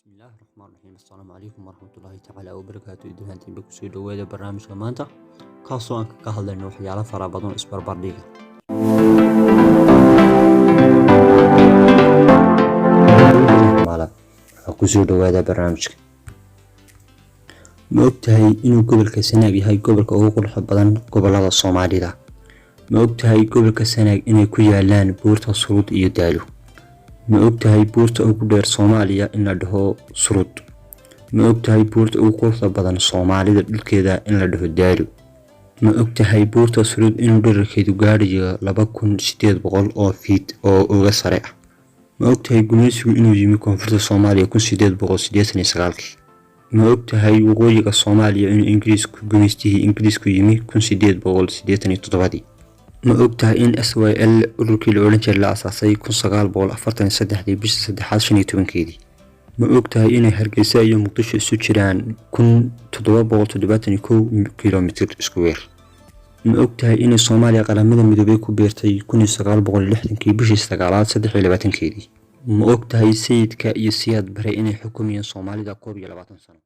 بسم الله الرحمن الرحيم السلام عليكم ورحمة الله تعالى وبركاته إذن هانتين بكسو دوادا برنامج كمانتا كاسو أنك كهالنا وحيالا فرابادون إسبر بارديغا مالا كسو دوادا برنامج ما ogtahay inuu gobolka Sanaag yahay gobolka ugu qurux badan gobolada Soomaalida ma ogtahay gobolka Sanaag inay ku yaalaan buurta Surud iyo Daalo ma ogtahay buurta ugu dheer Soomaaliya in la dhaho Surud ma ogtahay buurta ugu quruxda badan Soomaalida dhulkeeda in la dhaho Daalo ma ogtahay buurta Surud inuu dhererkeedu gaadhayo 2800 oo feet oo uga sare ah ma ogtahay gumaysigu inuu yimi koonfurta Soomaaliya 1889 ma ogtahay waqooyiga Soomaaliya inuu Ingiriisku yimi 1887 ma ogtahay in SYL ururkii la oran jiray la asaasay 1943 bishii 3 ma ogtahay inay Hargeysa iyo Muqdisho isu jiraan 1771 kilomitir square ma ogtahay in Soomaaliya qaramada midoobay ku beertay 1960 bishii 9 ma ogtahay sayidka iyo siyaad bare inay xukumayeen Soomaalida 21 sano